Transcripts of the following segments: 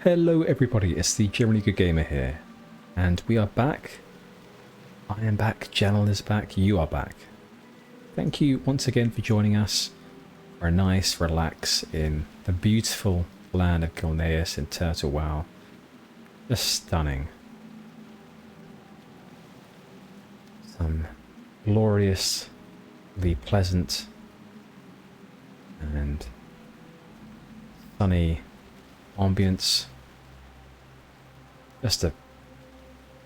Hello everybody, it's the GenerallyGoodGamer here, and we are back. I am back, Gennal is back, you are back. Thank you once again for joining us for a nice relax in the beautiful land of Gilneas in Turtle WoW. Just stunning. Some gloriously pleasant and sunny ambience. Just a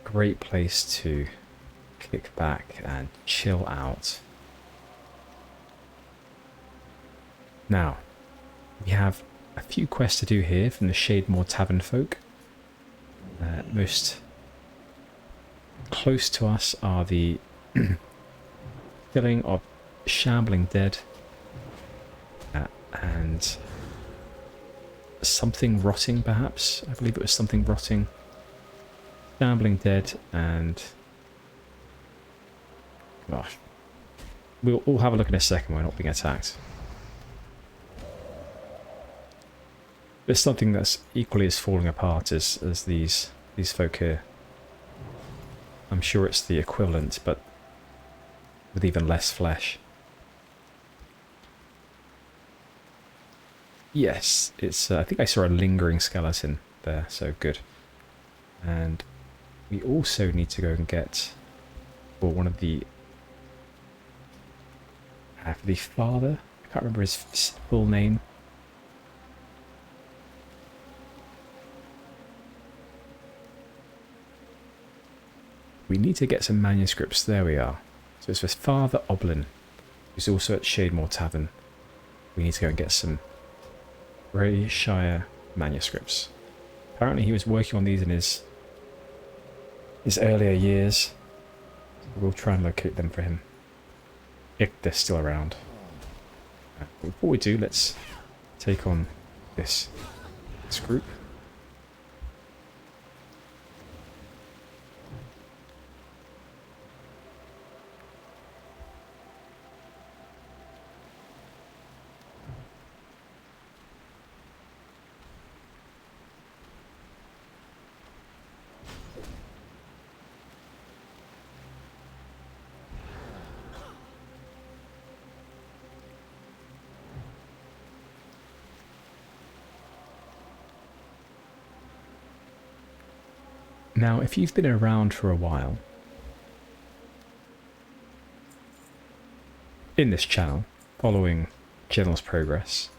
great place to kick back and chill out. Now, we have a few quests to do here from the Shademore Tavern folk. Most close to us are the killing of shambling dead and something rotting, perhaps. I believe it was something rotting. Shambling dead and... gosh. We'll have a look in a second. We're not being attacked. There's something that's equally as falling apart as these folk here. I'm sure it's the equivalent, but with even less flesh. Yes, it's. I think I saw a lingering skeleton there, so good. And we also need to go and get, or one of the father. I can't remember his full name. We need to get some manuscripts. There we are. So it's for Father Oblin, who's also at Shademore Tavern. We need to go and get some Greyshire manuscripts. Apparently he was working on these in his earlier years. We'll try and locate them for him, if they're still around. Before we do, let's take on this group. Now, if you've been around for a while in this channel, following Gennal's progress,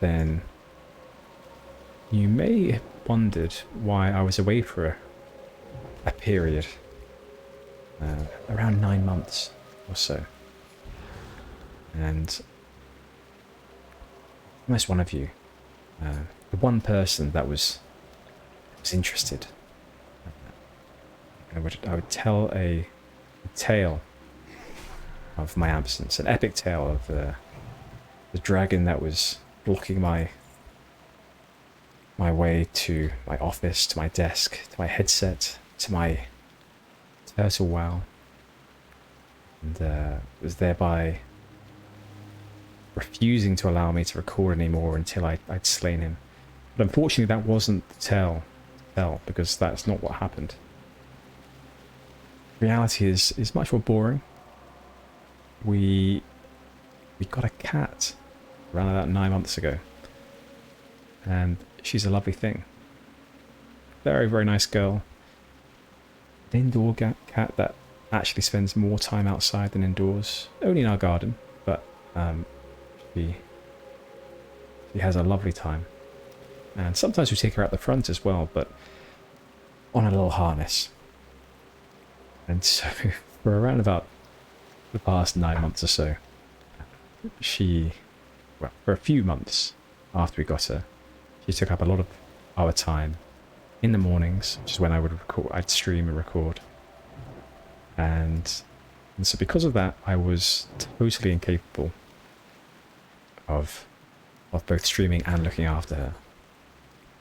then you may have wondered why I was away for a period, around 9 months or so. And almost one of you, the one person that was interested, I would tell a tale of my absence, an epic tale of the dragon that was blocking my way to my office, to my desk, to my headset, to my Turtle WoW, and was thereby refusing to allow me to record anymore until I'd slain him. But unfortunately that wasn't the tale, because that's not what happened. Reality is much more boring. We got a cat around about 9 months ago, and she's a lovely thing. Very, very nice girl. An indoor cat that actually spends more time outside than indoors. Only in our garden, but she has a lovely time. And sometimes we take her out the front as well, but on a little harness. And so, for around about the past 9 months or so, well, for a few months after we got her, she took up a lot of our time in the mornings, which is when I'd stream and record. And so because of that, I was totally incapable of both streaming and looking after her.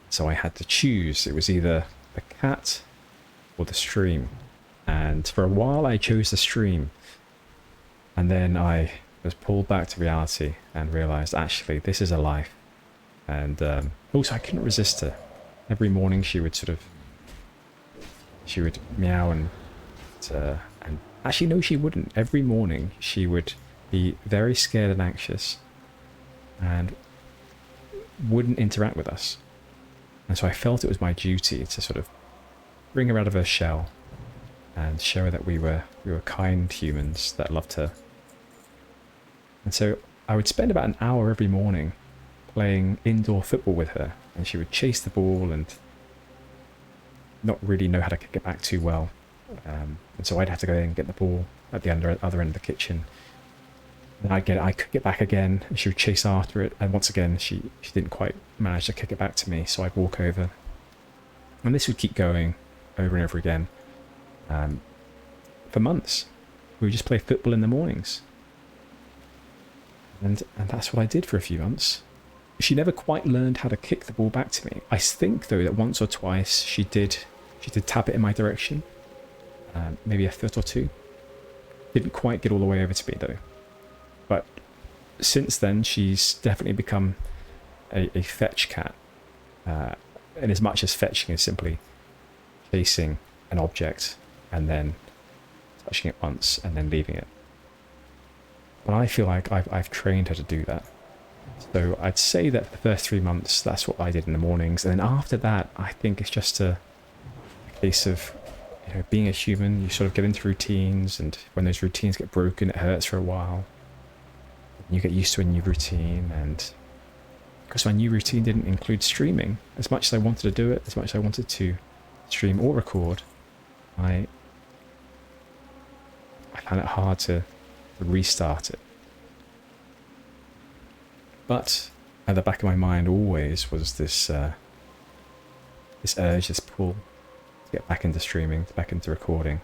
So I had to choose. It was either the cat or the stream. And for a while I chose the stream, and then I was pulled back to reality and realised actually this is a life. And also I couldn't resist her. every morning she would meow and actually no, she wouldn't. Every morning she would be very scared and anxious and wouldn't interact with us. And so I felt it was my duty to sort of bring her out of her shell and show her that we were kind humans that loved her. And so I would spend about an hour every morning playing indoor football with her, and she would chase the ball and not really know how to kick it back too well. And so I'd have to go in and get the ball at the other end of the kitchen. And I'd kick it back again, and she would chase after it, and once again she didn't quite manage to kick it back to me, so I'd walk over. And this would keep going over and over again. For months. We would just play football in the mornings. And that's what I did for a few months. She never quite learned how to kick the ball back to me. I think, though, that once or twice she did tap it in my direction. Maybe a foot or two. Didn't quite get all the way over to me, though. But since then, she's definitely become a fetch cat. And as much as fetching is simply chasing an object and then touching it once and then leaving it. But I feel like I've trained her to do that. So I'd say that for the first 3 months, that's what I did in the mornings. And then after that, I think it's just a case of, you know, being a human, you sort of get into routines, and when those routines get broken, it hurts for a while. You get used to a new routine, and because my new routine didn't include streaming, as much as I wanted to do it, as much as I wanted to stream or record, I found it hard to restart it. But at the back of my mind always was this this urge, this pull to get back into streaming, back into recording,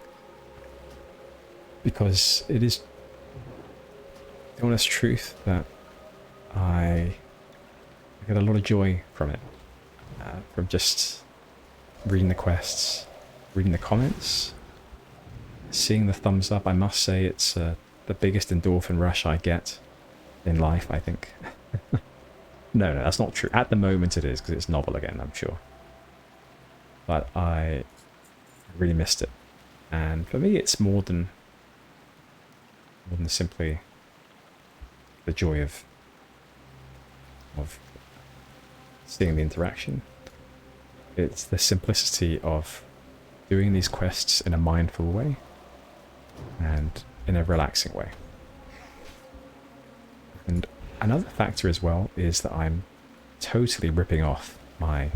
because it is the honest truth that I get a lot of joy from it, from just reading the quests, reading the comments, seeing the thumbs up. I must say it's the biggest endorphin rush I get in life, I think. No, that's not true. At the moment it is, because it's novel again, I'm sure. But I really missed it. And for me it's more than simply the joy of seeing the interaction. It's the simplicity of doing these quests in a mindful way and in a relaxing way. And another factor as well is that I'm totally ripping off my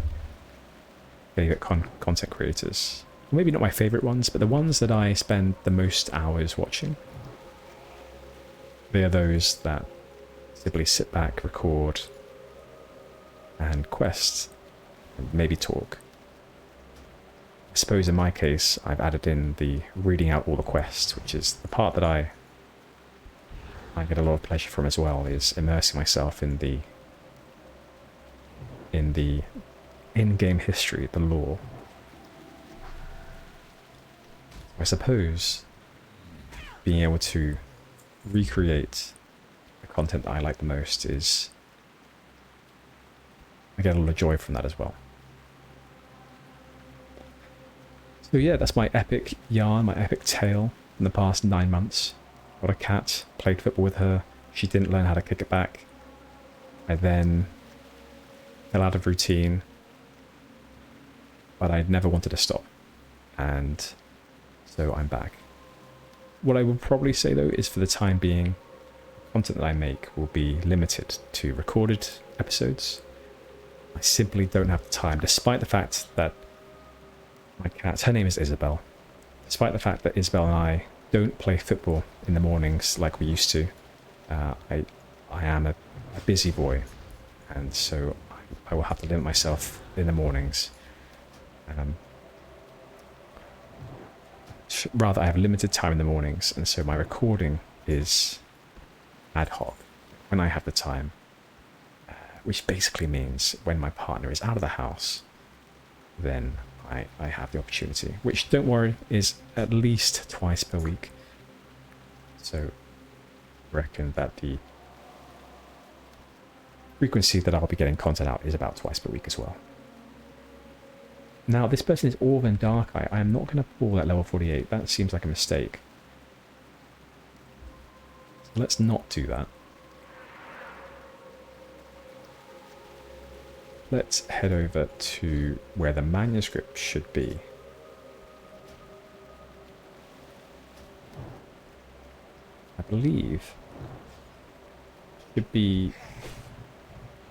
favourite content creators. Maybe not my favourite ones, but the ones that I spend the most hours watching. They are those that simply sit back, record, and quest, and maybe talk. I suppose in my case, I've added in the reading out all the quests, which is the part that I get a lot of pleasure from as well, is immersing myself in the in-game history, the lore. I suppose being able to recreate the content that I like the most is... I get a lot of joy from that as well. So yeah, that's my epic yarn, my epic tale in the past 9 months. Got a cat, played football with her, she didn't learn how to kick it back. I then fell out of routine, but I never wanted to stop. And so I'm back. What I will probably say though is, for the time being, the content that I make will be limited to recorded episodes. I simply don't have the time, despite the fact that my cat, her name is Isabel, despite the fact that Isabel and I don't play football in the mornings like we used to. I am a busy boy, and so I will have to limit myself in the mornings. Rather, I have limited time in the mornings, and so my recording is ad hoc, when I have the time, which basically means when my partner is out of the house, then I have the opportunity, which, don't worry, is at least twice per week. So I reckon that the frequency that I'll be getting content out is about twice per week as well. Now, this person is Orvan Darkeye. I am not going to pull that level 48. That seems like a mistake. So let's not do that. Let's head over to where the manuscript should be. I believe it should be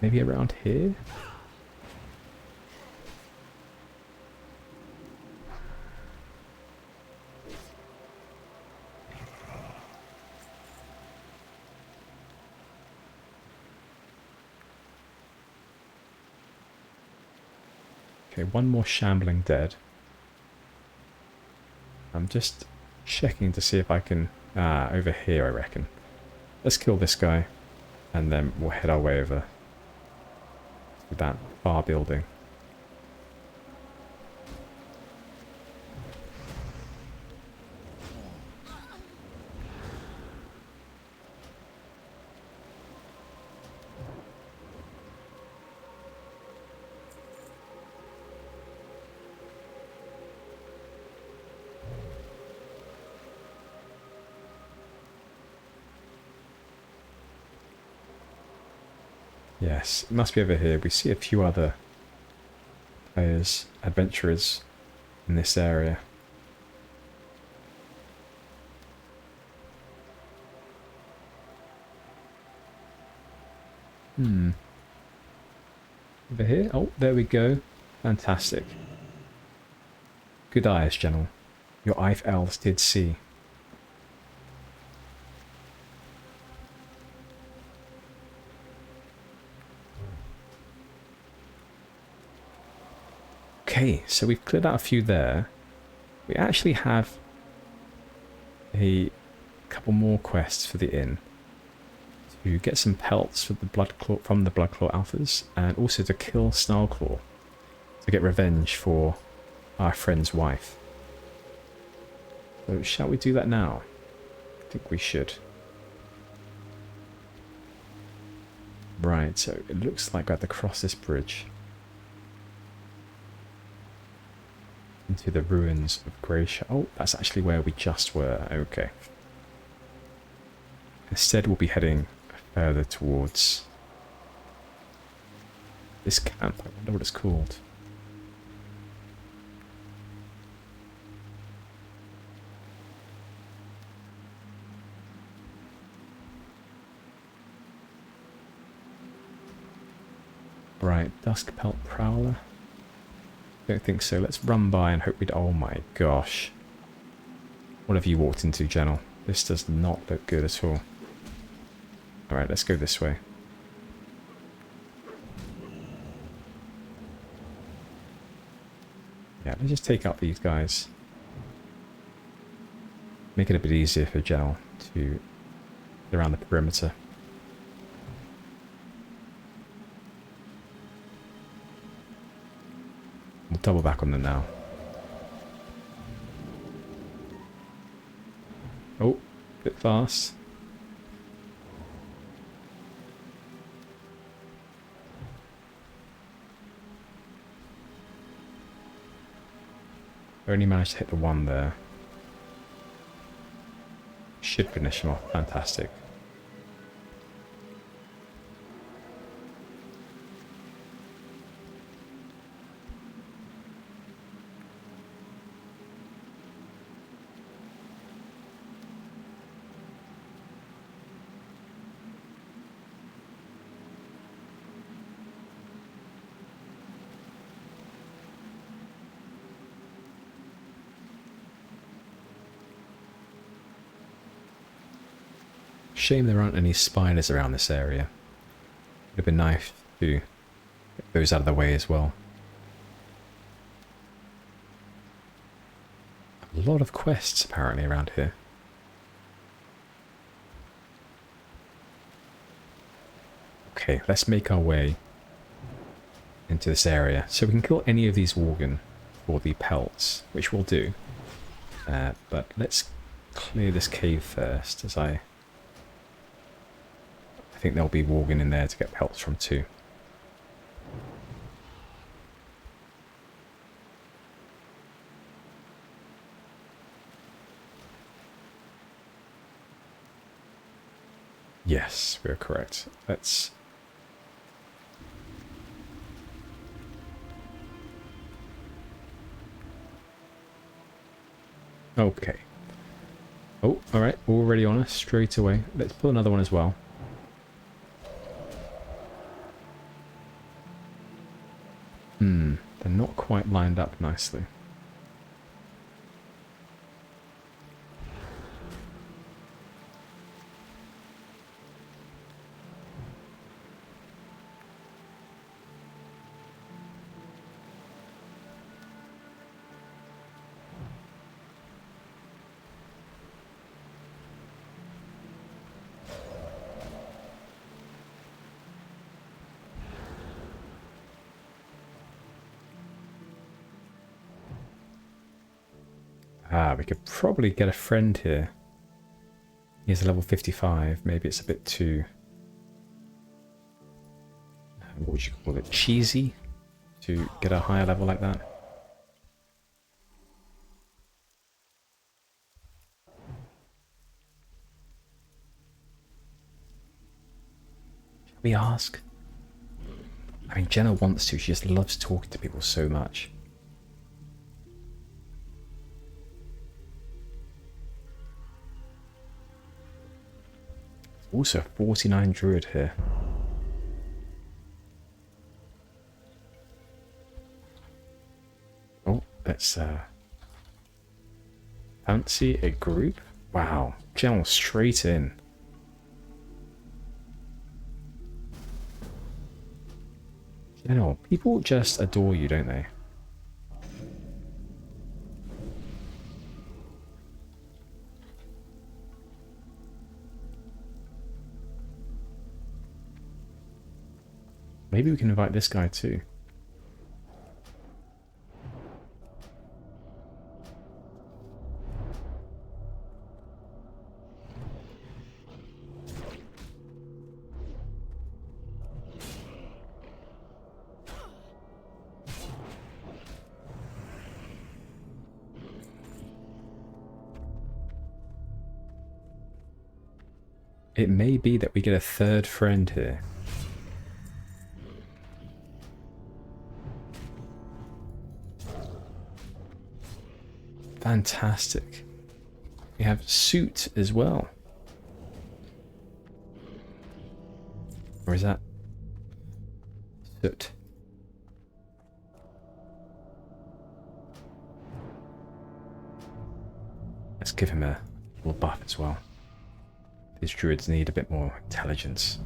maybe around here. Okay, one more shambling dead. I'm just checking to see if I can... Ah, over here I reckon. Let's kill this guy, and then we'll head our way over to that bar building. Yes, it must be over here. We see a few other players, adventurers in this area. Over here? Oh, there we go. Fantastic. Good eyes, Gennal. Your Ife elves did see. Okay, so we've cleared out a few there. We actually have a couple more quests for the inn. To get some pelts for the from the Bloodclaw alphas, and also to kill Snarlclaw to get revenge for our friend's wife. So shall we do that now? I think we should. Right, so it looks like we have to cross this bridge into the ruins of Gracia. Oh, that's actually where we just were. Okay. Instead, we'll be heading further towards this camp. I wonder what it's called. Right, Dusk Pelt Prowler. Don't think so. Let's run by and hope we... Oh my gosh. What have you walked into, Gennal? This does not look good at all. Alright, let's go this way. Yeah, let's just take out these guys. Make it a bit easier for Gennal to get around the perimeter. We'll double back on them now. Oh, a bit fast. Only managed to hit the one there. Should finish him off. Fantastic. Shame there aren't any spiders around this area. Would have been nice to get those out of the way as well. A lot of quests apparently around here. Okay, let's make our way into this area. So we can kill any of these Worgen for the pelts, which we'll do. But let's clear this cave first, as I think there'll be Worgen in there to get pelts from too. Yes, we're correct. Let's... Okay. Oh, alright. Already on us straight away. Let's pull another one as well. They're not quite lined up nicely. Ah, we could probably get a friend here. He's level 55. Maybe it's a bit too... what would you call it? Cheesy? To get a higher level like that? Shall we ask? I mean, Jenna wants to. She just loves talking to people so much. Also, 49 druid here. Oh, let's fancy a group. Wow, Gennal straight in. Gennal, people just adore you, don't they? Maybe we can invite this guy too. It may be that we get a third friend here. Fantastic. We have suit as well. Or is that soot? Let's give him a little buff as well. These druids need a bit more intelligence.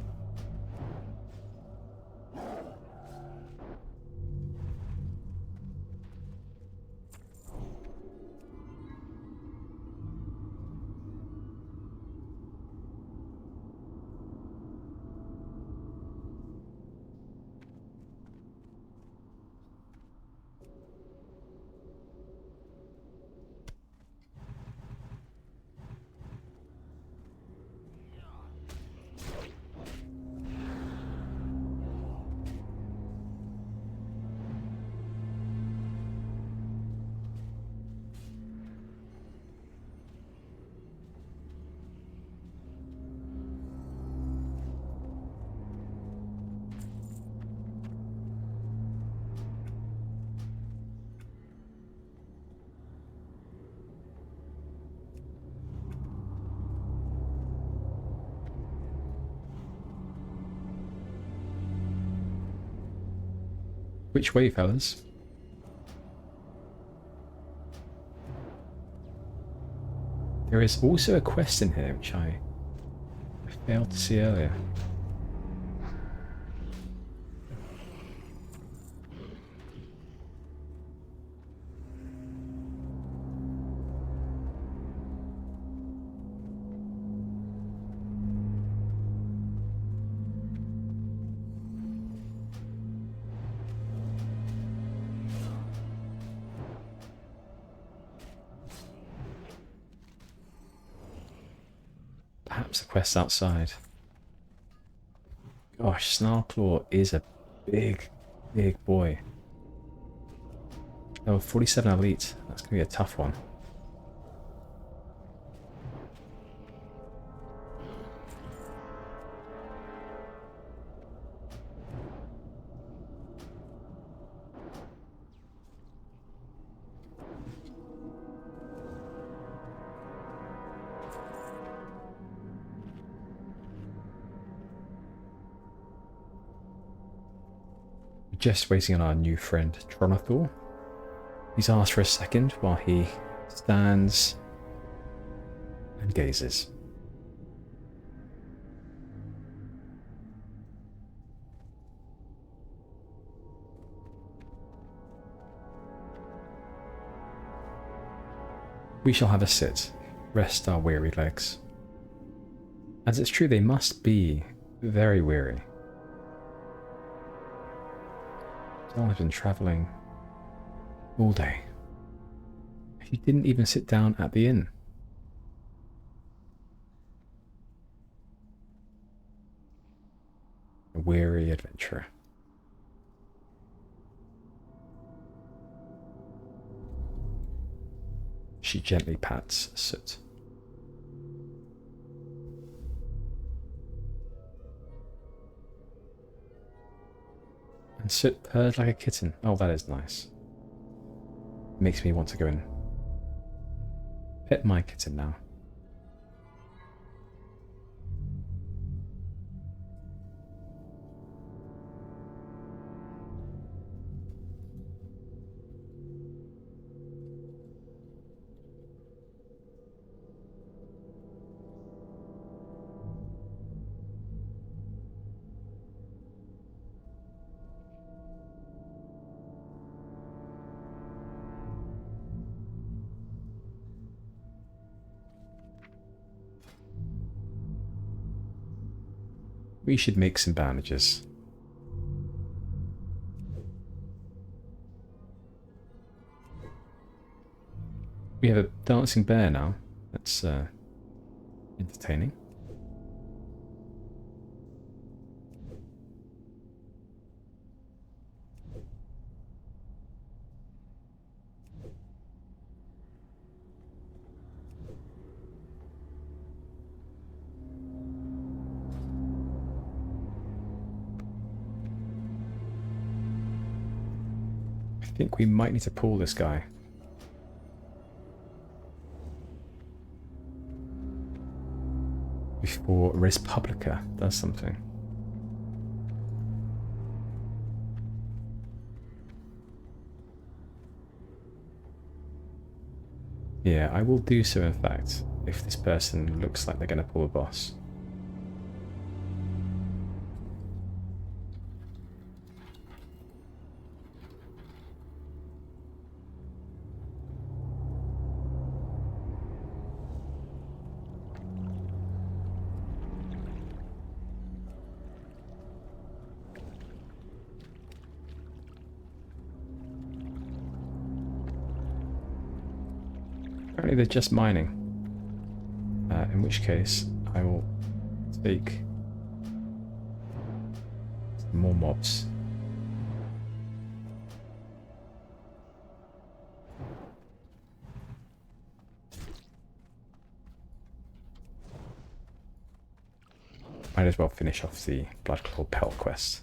Which way, fellas? There is also a quest in here which I failed to see earlier. Perhaps the quest outside. Gosh, Snarlclaw is a big boy. Oh, 47 elite. That's going to be a tough one. just waiting on our new friend Tronathor. He's asked for a second while he stands and gazes. We shall have a sit, rest our weary legs. As it's true, they must be very weary. Gennal has been travelling all day. He didn't even sit down at the inn. A weary adventurer. She gently pats Soot. And Soot purrs like a kitten. Oh, that is nice. Makes me want to go and pet my kitten now. We should make some bandages. We have a dancing bear now. That's entertaining. I think we might need to pull this guy. Before Res Publica does something. Yeah, I will do so in fact, if this person looks like they're going to pull a boss. Apparently they're just mining, in which case I will take some more mobs. Might as well finish off the Bloodclaw Pell quest.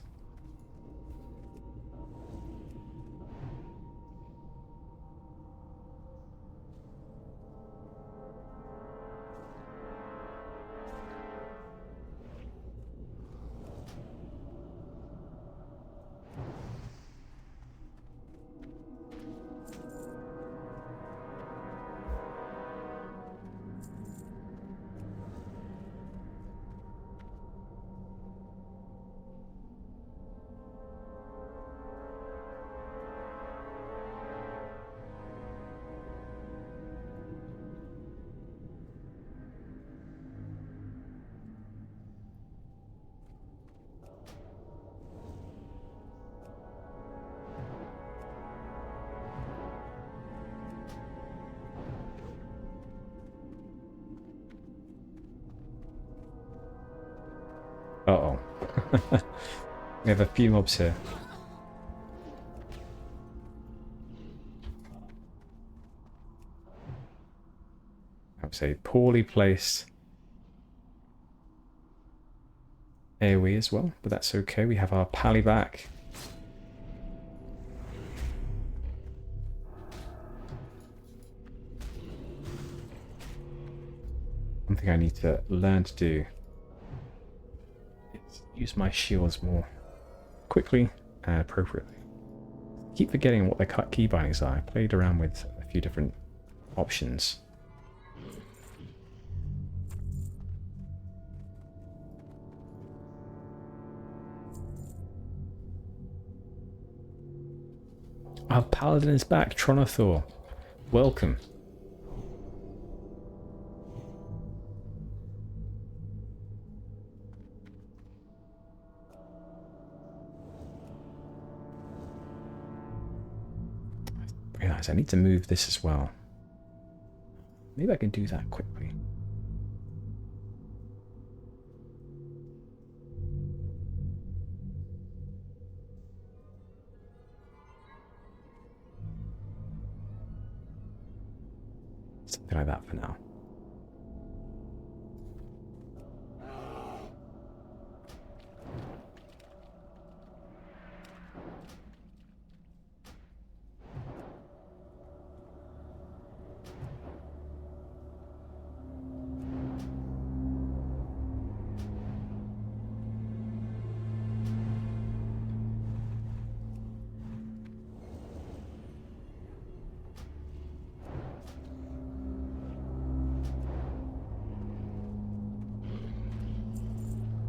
Uh-oh. We have a few mobs here. I would say poorly placed AoE as well, but that's okay. We have our pally back. One thing I need to learn to do is use my shields more quickly and appropriately. Keep forgetting what their key bindings are. I played around with a few different options. Our paladin is back, Tronothor. Welcome. Very nice. I need to move this as well. Maybe I can do that quickly. Something like that for now.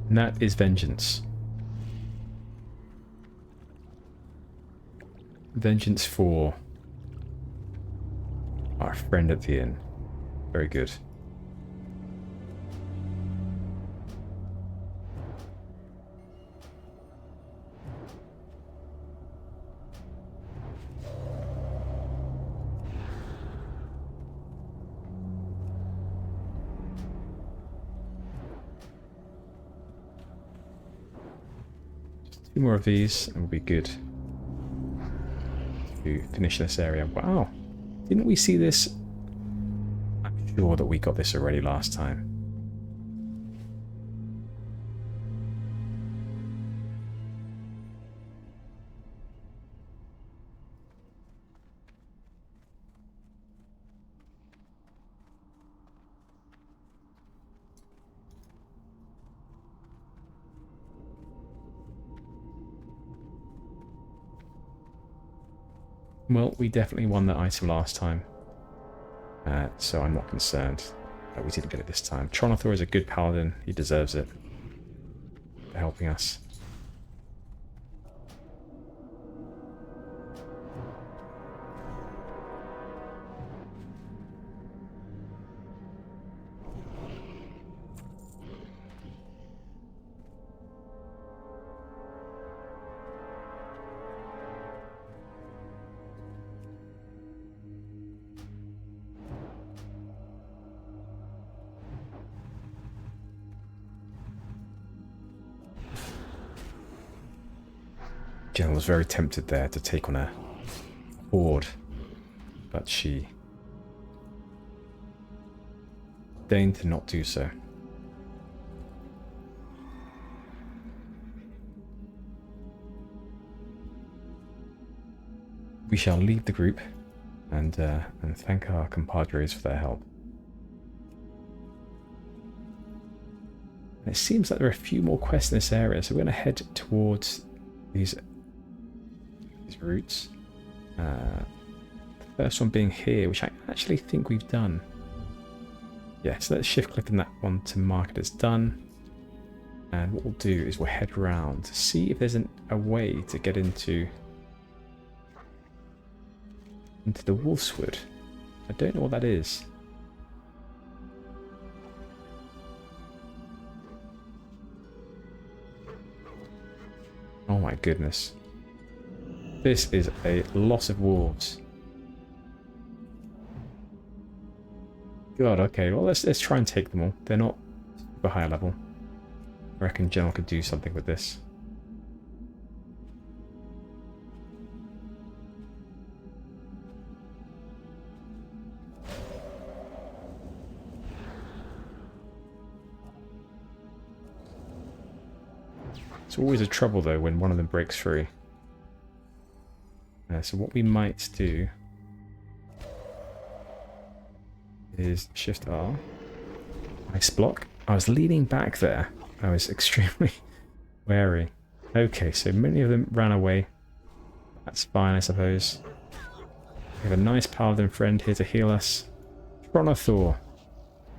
And that is vengeance. Vengeance for our friend at the inn. Very good. Two more of these and we'll be good to finish this area. Wow, didn't we see this? I'm sure that we got this already last time. Well, we definitely won that item last time, so I'm not concerned that we didn't get it this time. Tronothor is a good paladin. He deserves it for helping us. Gennal was very tempted there to take on a horde, but she deigned to not do so. We shall leave the group and thank our compadres for their help. It seems like there are a few more quests in this area, so we're going to head towards these routes. The first one being here, which I actually think we've done. Yeah, so let's shift click on that one to mark it as done. And what we'll do is we'll head around to see if there's a way to get into the wolfswood. I don't know what that is. Oh my goodness. This is a lot of wolves. God, okay, well let's try and take them all. They're not super high level. I reckon Gennal could do something with this. It's always a trouble though when one of them breaks free. So what we might do is Shift R, Ice Block. I was leaning back there. I was extremely wary. Okay, so many of them ran away. That's fine, I suppose. We have a nice paladin friend here to heal us. Tronothor,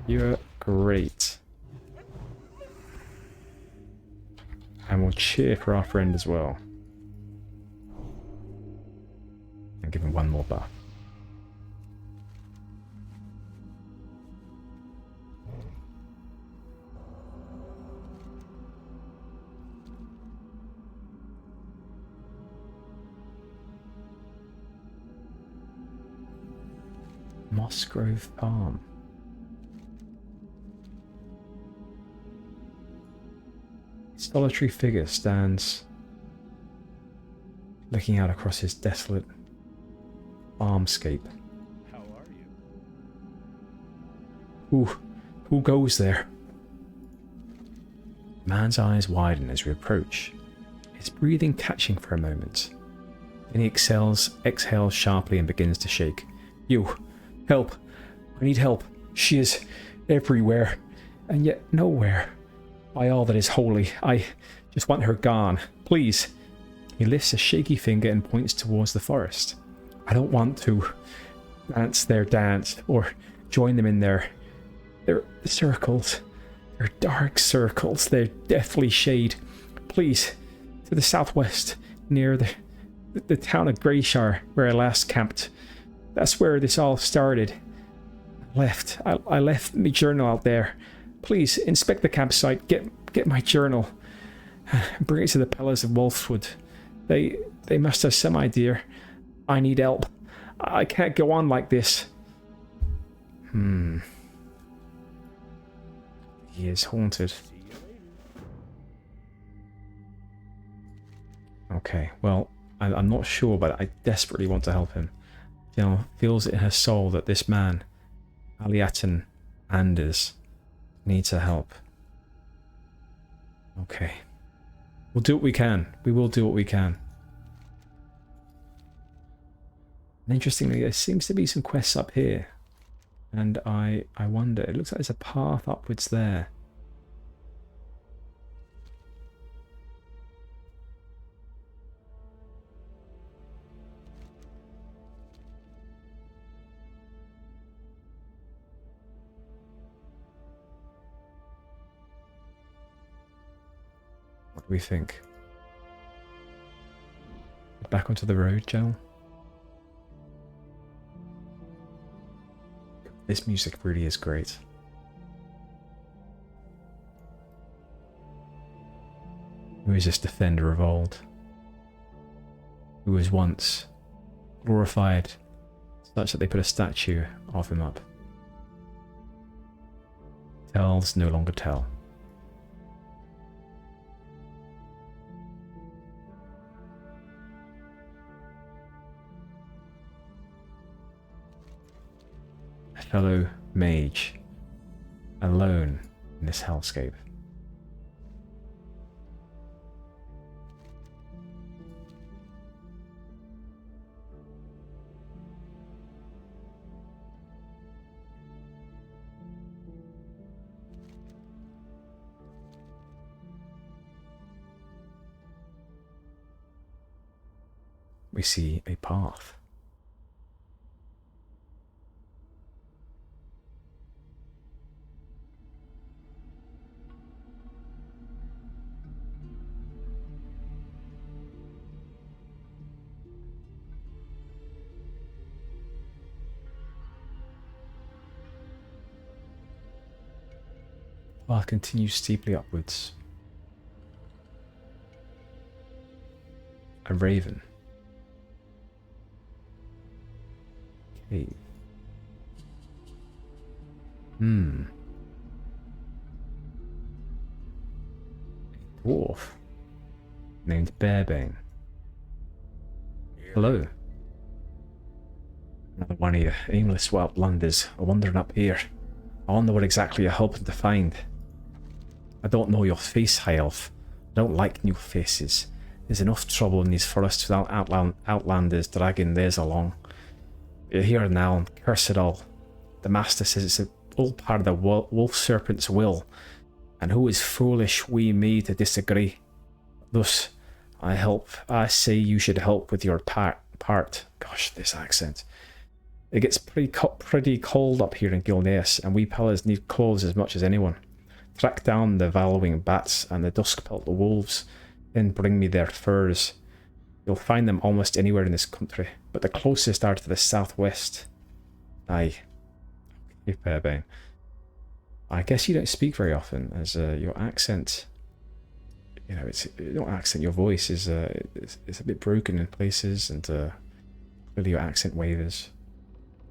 you're great. And we'll cheer for our friend as well. And give him one more buff. Mossgrove Farm. A solitary figure stands looking out across his desolate farmscape. How are you? Who goes there? Man's eyes widen as we approach, his breathing catching for a moment. Then he exhales sharply and begins to shake. You! Help! I need help. She is everywhere, and yet nowhere. By all that is holy, I just want her gone. Please. He lifts a shaky finger and points towards the forest. I don't want to dance their dance or join them in their circles. Their dark circles, their deathly shade. Please, to the southwest, near the town of Greyshire, where I last camped. That's where this all started. I left my journal out there. Please inspect the campsite. Get my journal. Bring it to the pillars of wolfswood. They must have some idea. I need help. I can't go on like this. He is haunted. Okay, well, I'm not sure, but I desperately want to help him. Gennal feels in her soul that this man, Aliatan Anders, needs her help. Okay. We'll do what we can. We will do what we can. And interestingly, there seems to be some quests up here. And I wonder, it looks like there's a path upwards there. What do we think? Back onto the road, Gennal? This music really is great. Who is this defender of old? Who was once glorified such that they put a statue of him up? Tells no longer tell. Fellow mage, alone in this hellscape. We see a path. Path continues steeply upwards. A raven. Cave. A dwarf named Bearbane. Hello. Another one of you aimless wildlanders are wandering up here. I wonder what exactly you're hoping to find. I don't know your face, High Elf. I don't like new faces. There's enough trouble in these forests without outlanders dragging theirs along. You're here now and curse it all. The Master says it's all part of the wolf serpent's will, and who is foolish wee me to disagree? Thus, I help. I say you should help with your part. Gosh, this accent. It gets pretty cold up here in Gilneas, and we pellars need clothes as much as anyone. Track down the wallowing bats and the dusk-pelt wolves, then bring me their furs. You'll find them almost anywhere in this country, but the closest are to the southwest. Aye. Okay, Fairbairn. I guess you don't speak very often, as your accent... You know, it's not accent, your voice is it's a bit broken in places, and clearly your accent wavers.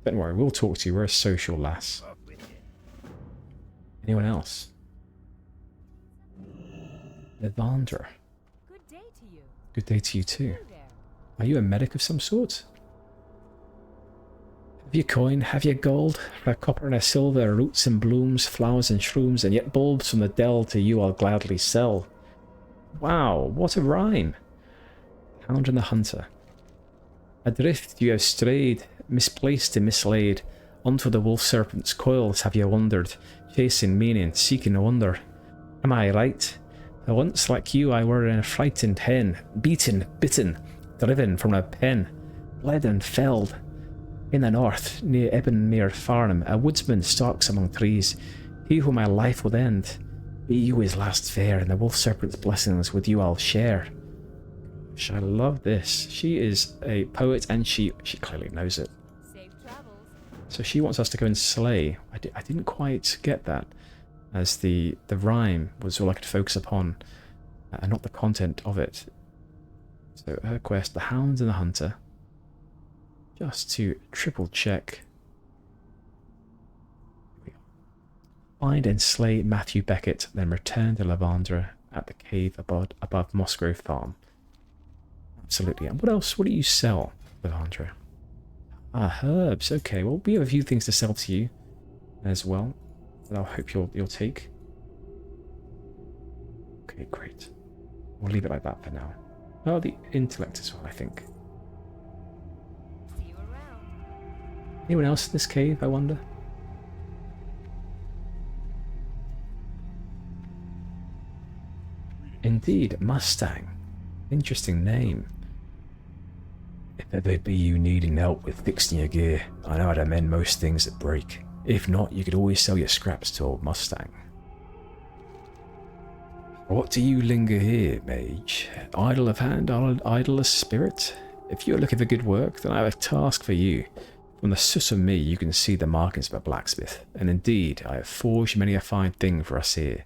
Don't worry, we'll talk to you. We're a social lass. Anyone else? Levandra. Good day to you. Good day to you too. Are you a medic of some sort? Have you coin? Have you gold? For a copper and a silver, roots and blooms, flowers and shrooms, and yet bulbs from the dell to you I'll gladly sell. Wow, what a rhyme. Hound and the Hunter. Adrift you have strayed, misplaced and mislaid. Onto the wolf serpent's coils have you wandered, chasing meaning, seeking a wonder. Am I right? Once like you I were a frightened hen, beaten, bitten, driven from a pen, bled and felled. In the north, near Ebonmere Farm, a woodsman stalks among trees. He whom my life would end. Be you his last fare, and the wolf serpent's blessings with you I'll share. I love this. She is a poet, and she clearly knows it. Safe travels. So she wants us to go and slay. I didn't quite get that, as the rhyme was all I could focus upon, and not the content of it. So her quest, the Hound and the Hunter. Just to triple check. Find and slay Matthew Beckett, then return to Levandra at the cave above Mossgrove Farm. Absolutely. And what else? What do you sell, Levandra? Ah, herbs. Okay, well, we have a few things to sell to you as well that I hope you'll take. Okay, great. We'll leave it like that for now. Oh, the intellect as well, I think. See you around. Anyone else in this cave, I wonder? Indeed, Mustang. Interesting name. If ever be you needing help with fixing your gear, I know how to mend most things that break. If not, you could always sell your scraps to old Mustang. What do you linger here, mage? Idle of hand, idle of spirit? If you're looking for good work, then I have a task for you. From the soot of me, you can see the markings of a blacksmith, and indeed, I have forged many a fine thing for us here.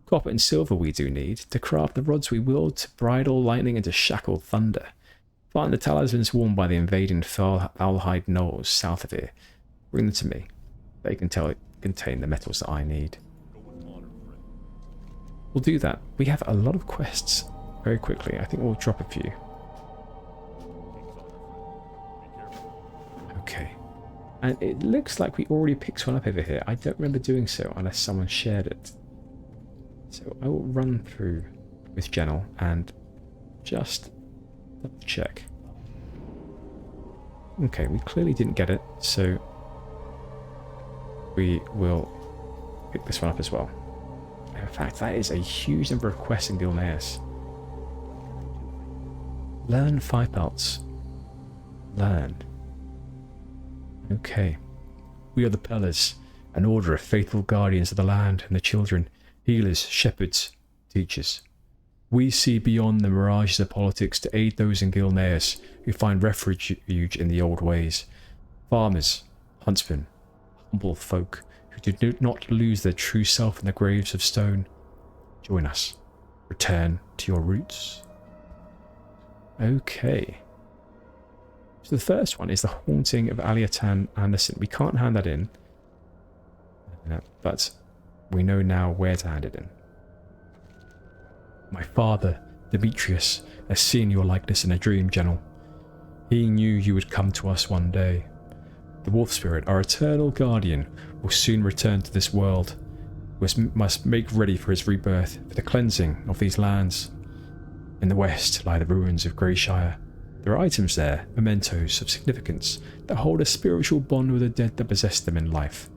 Copper and silver we do need, to craft the rods we wield, to bridle lightning and to shackle thunder. Find the talismans worn by the invading Foulhide Knolls south of here. Bring them to me. They can contain the metals that I need. We'll do that. We have a lot of quests very quickly. I think we'll drop a few. Okay. And it looks like we already picked one up over here. I don't remember doing so unless someone shared it. So I will run through with Gennal and just double check. Okay, we clearly didn't get it, so we will pick this one up as well. In fact, that is a huge number of quests in Gilneas. Learn 5 belts. Learn. Okay. We are the Pellars, an order of faithful guardians of the land and the children. Healers, shepherds, teachers. We see beyond the mirages of politics to aid those in Gilneas who find refuge in the old ways. Farmers, huntsmen, humble folk who do not lose their true self in the graves of stone. Join us. Return to your roots. Okay. So the first one is the haunting of Aliatan Anderson. We can't hand that in, but we know now where to hand it in. My father, Demetrius, has seen your likeness in a dream, Gennal. He knew you would come to us one day. The wolf spirit, our eternal guardian, will soon return to this world. We must make ready for his rebirth, for the cleansing of these lands. In the west lie the ruins of Greyshire. There are items there, mementos of significance, that hold a spiritual bond with the dead that possessed them in life.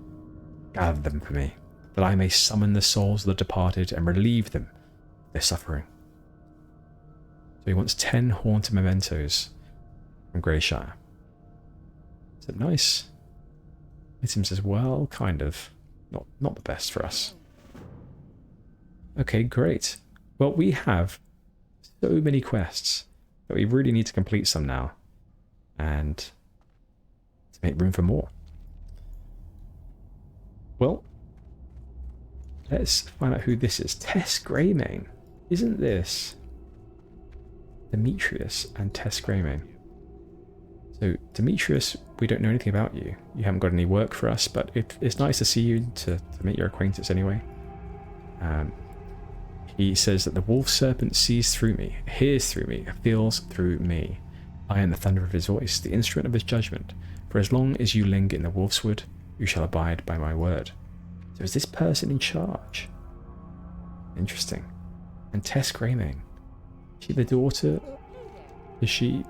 Gather them for me, that I may summon the souls of the departed and relieve them of their suffering. So he wants 10 haunted mementos from Greyshire. Is it nice? Items as well, kind of. Not the best for us. Okay, great. Well, we have so many quests that we really need to complete some now. And to make room for more. Well, let's find out who this is. Tess Greymane. Isn't this Demetrius and Tess Greymane? So, Demetrius, we don't know anything about you. You haven't got any work for us, but it's nice to see you, to make your acquaintance anyway. He says that the wolf serpent sees through me, hears through me, feels through me. I am the thunder of his voice, the instrument of his judgment. For as long as you linger in the wolfswood, you shall abide by my word. So is this person in charge? Interesting. And Tess Greymane. Is she the daughter? Is she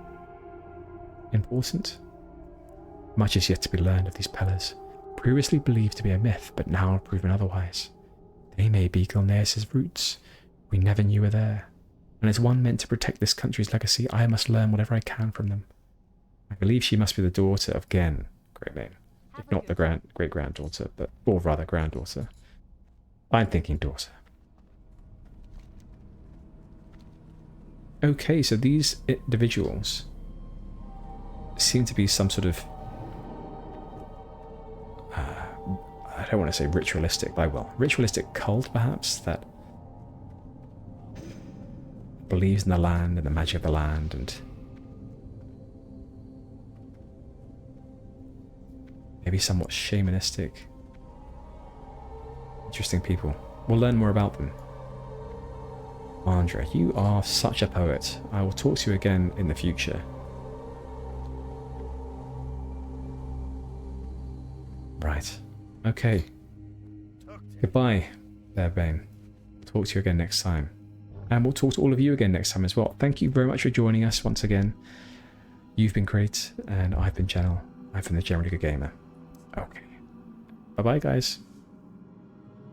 important? Much is yet to be learned of these pellars, previously believed to be a myth, but now proven otherwise. They may be Gilneas' roots. We never knew were there. And as one meant to protect this country's legacy, I must learn whatever I can from them. I believe she must be the daughter of Gen, Greymane, if not the great-granddaughter, but, or rather granddaughter. I'm thinking daughter. Okay, so these individuals seem to be some sort of, I don't want to say ritualistic, but I will. Ritualistic cult, perhaps, that believes in the land and the magic of the land, and maybe somewhat shamanistic. Interesting people. We'll learn more about them. Andra, you are such a poet. I will talk to you again in the future. Right. Okay. Goodbye, Bearbane. Talk to you again next time. And we'll talk to all of you again next time as well. Thank you very much for joining us once again. You've been great, and I've been Gennal. I'm from the GenerallyGoodGamer. Okay. Bye-bye, guys.